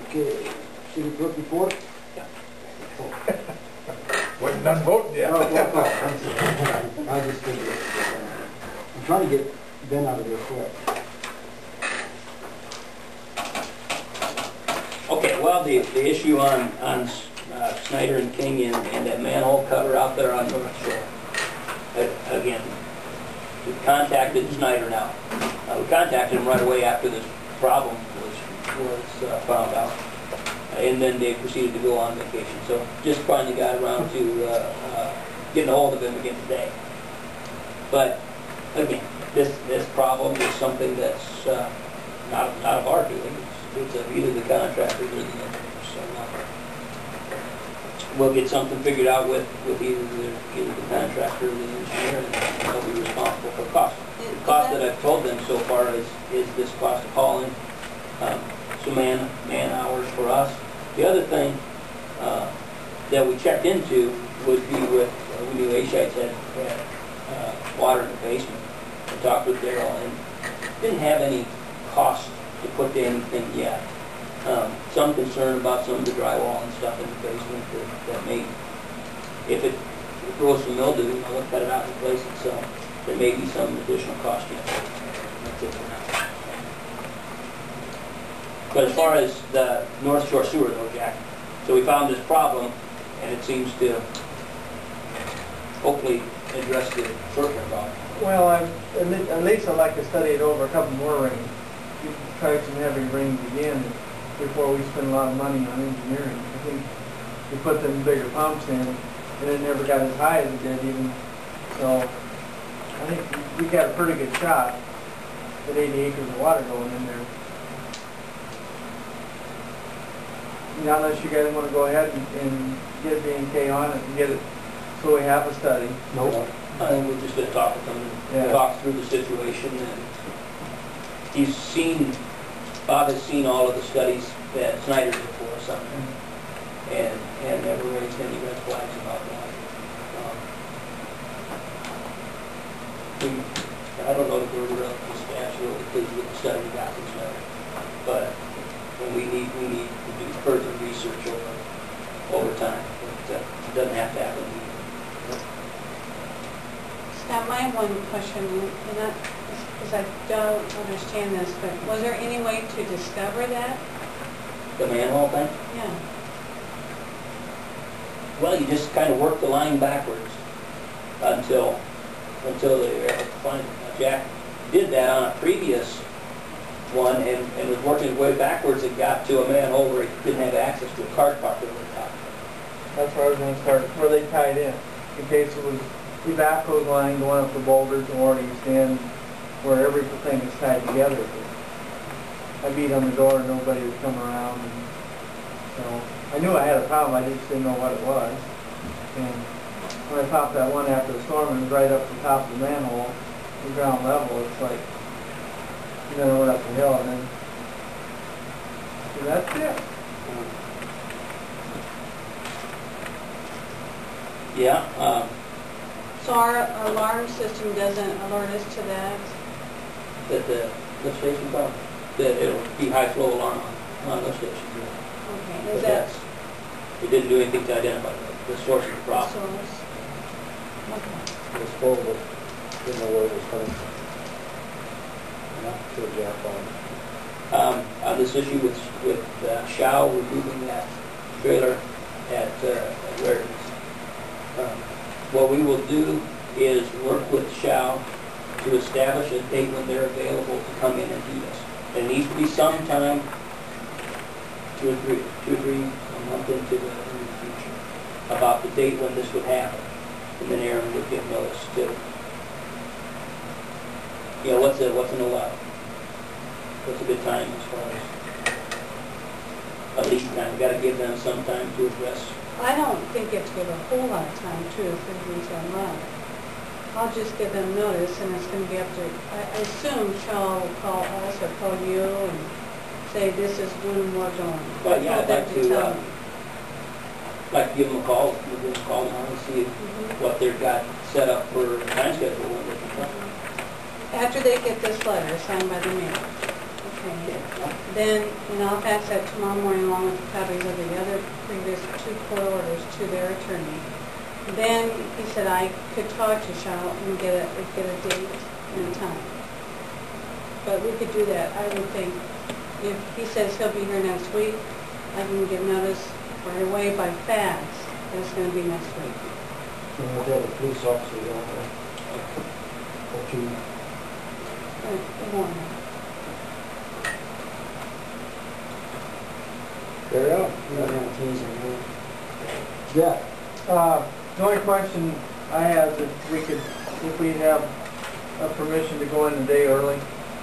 Okay, city clerk report? Wasn't done voting yet. Oh, I just did it. I'm trying to get Ben out of there quick. Okay, well, the issue on Snyder and King and that manhole cover out there on North Shore. Again, we contacted Snyder now. We contacted him right away after this problem was found out. And then they proceeded to go on vacation. So just finally got around to getting a hold of him again today. But again, this problem is something that's not of our doing. It's of either the contractor or the engineer. So we'll get something figured out with either the contractor or the engineer, and they'll be responsible for cost. The cost that I've told them so far is this cost of hauling, some man hours for us. The other thing that we checked into would be with, we knew A-Shites had water in the basement. I talked with Daryl and didn't have any cost to put to anything yet. Some concern about some of the drywall and stuff in the basement that may, if it grows some mildew, we'll cut it out and replace it. So there may be some additional cost yet. That's it for now. But as far as the North Shore sewer, though, Jack, so we found this problem, and it seems to hopefully address the short-term problem. Well, at least I'd like to study it over a couple more rains. You try some heavy rains again before we spend a lot of money on engineering. I think we put them bigger pumps in, and it never got as high as it did even. So I think we got a pretty good shot at 80 acres of water going in there. Now, unless you guys want to go ahead and get B&K on it and get it so we have a study. Nope. I think we're just going to talk with them and talk through the situation. And he's seen, Bob has seen all of the studies that Snyder did for us on there, and never raised any red flags about that. I don't know that we're really absolutely pleased with the study we got from Snyder, but we need to do further research over time. It doesn't have to happen. Now, my one question, because I don't understand this, but was there any way to discover that? The manhole thing? Yeah. Well, you just kind of work the line backwards until they were able to find it. Now, Jack did that on a previous one and was working his way backwards and got to a manhole where he didn't have access to a cart park over the top. That's where I was going to start, where they tied in case it was the backhoe line going up the boulders or you stand where everything is tied together. I beat on the door and nobody would come around. And so I knew I had a problem, I just didn't know what it was. And when I popped that one after the storm, it was right up the top of the manhole, the ground level. It's like, and then I went up the hill and then, so that's it. Yeah. So our alarm system doesn't alert us to that? That the lift station problem? That it'll be high flow alarm on lift station. Okay. But Is that it didn't do anything to identify the source of the problem. the source? Okay. It was full, but didn't know where it was coming from. To a jack On this issue with Shao removing that trailer at where it is. What we will do is work with Shao to establish a date when they're available to come in and do this. It needs to be sometime two or three a month into the future about the date when this would happen, and then Aaron would give notice too. You know, what's an allowed? What's a good time as far as a lead time? We've got to give them some time to address. I don't think you have to give a whole lot of time to if things are wrong. I'll just give them notice, and it's going to be up to, I assume Shaw will call us or call you and say this is when we're going. But yeah, I'd like to give them a call, now and see what they've got set up for time schedule when they can come. After they get this letter signed by the mayor. Okay. Then, and I'll fax that tomorrow morning along with the copies of the other previous 2 court orders to their attorney. Then he said I could talk to Shao and get a date and a time. But we could do that, I would think. If he says he'll be here next week, I can give notice right away by fax that it's going to be next week. And we'll have a police officer down there. Or 2. It won't matter. Carry out. Yeah. The only question I have is if we have a permission to go in a day early.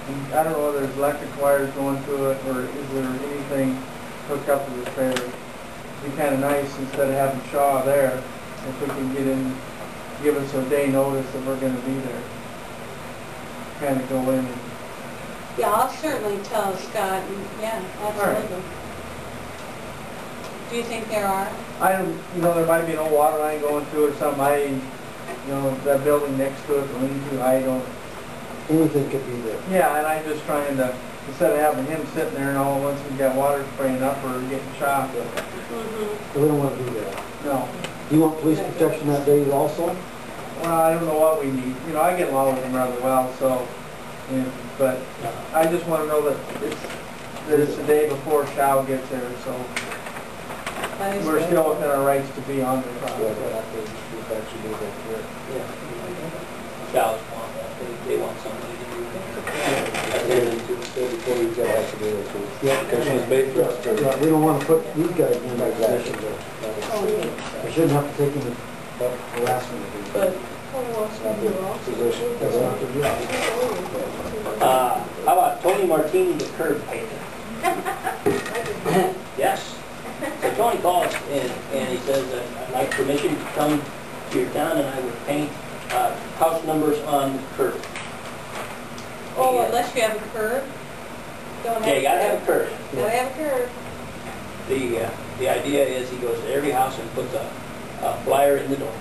And I don't know whether there's electric wires going to it or is there anything hooked up to the trailer. It'd be kind of nice instead of having Shaw there, if we can get in, give us a day notice that we're going to be there. Kind of go in and... Yeah, I'll certainly tell Scott, and yeah, absolutely. Do you think there are? I don't, there might be an old water line going to it or something. That building next to it, the lean-to, I don't... Anything could be there. Yeah, and I'm just trying to, instead of having him sitting there and all at once he's got water spraying up or getting shocked. Mm-hmm. We don't want to do that. No. You want police protection that day also? Well, I don't know what we need. I get along with him rather well, so, but I just want to know that it's the day before Shao gets there, so we're still within our rights to be on the property. Yeah. Shall's want that, they want somebody to do that. Before you get out to do it, Yeah. because she's made for us to. Yeah, we don't want to put these guys in that position. We shouldn't have to take any harassment. But, Position. That's not the job. How about Tony Martini, the curb painter? Yes. So Tony calls and he says, I'd like permission to come to your town and I would paint house numbers on the curb. oh, unless you have a curb? Don't have Yeah, you gotta have a curb. Gotta have a curb. The idea is he goes to every house and puts a flyer in the door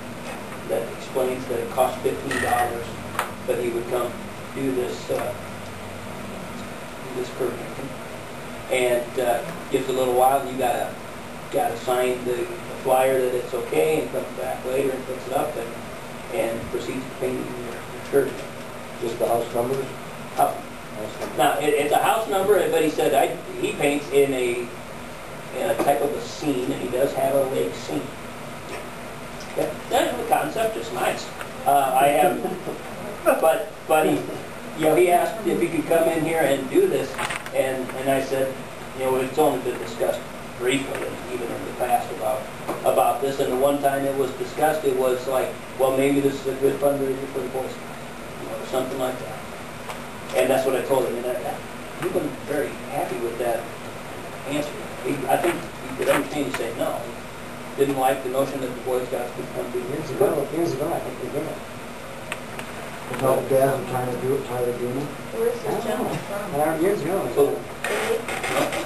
that explains that it costs $15, but he would come do this curb painting. And gives a little while, and you gotta sign the flyer that it's okay, and comes back later and puts it up and proceeds to paint your curb. Just the house numbers? Now, it's a house number, but he said he paints in a type of a scene, and he does have a lake scene. Okay. The concept is nice. I have, but he asked if he could come in here and do this, and I said, it's only been discussed briefly, even in the past about this, and the one time it was discussed, it was like, well, maybe this is a good fundraiser for the Boy Scouts, or something like that. And that's what I told him, and he wasn't very happy with that answer. I think he could understand you say no. He didn't like the notion that the Boy Scouts could come to Years ago, I think they did. About Dad and trying to do it, tired of doing it. Where's this gentleman from? Years ago.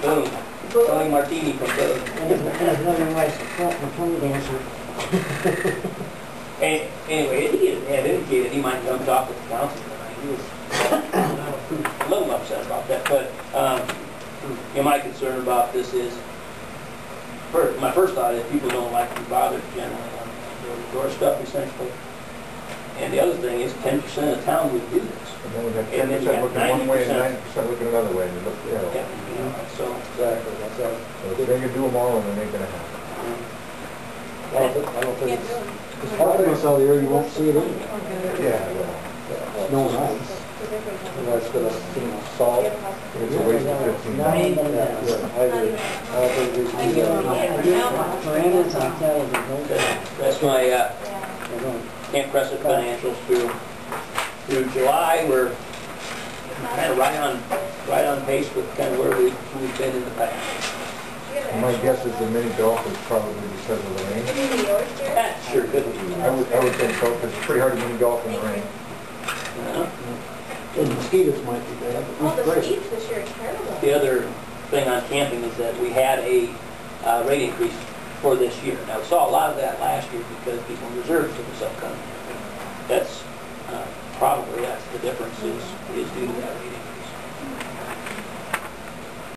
Boom. Tony Martini from Philly. There's another nice Tony dancer. Anyway, he had indicated he might come talk with the council tonight. He was a little upset about that, but my concern about this is, my first thought is people don't like to be bothered generally on door stuff essentially. And the other thing is 10% of town would do this. And then we got 10% looking one way and 90% looking another way. And you look, Yeah, so Exactly, that's right. So they can do them all and then they're going to happen. I don't think Can't it's, do it. it's hard to sell the area, you won't see it anyway. Yeah, No ice. And that's going to, salt, it's a waste of $15. Yeah, I agree. I don't think we should do that. that's my Camp Crescent financials through July. We're kind of right on pace with kind of where we've been in the past. My guess is the mini golf is probably because of the rain. That sure could be. I would think so, because it's pretty hard to mini golf in the rain. And mosquitoes might be bad, but it's great. this year is terrible. The other thing on camping is that we had a rate increase for this year. Now, we saw a lot of that last year because people reserved for this upcoming year. That's probably the difference is due to that rate increase.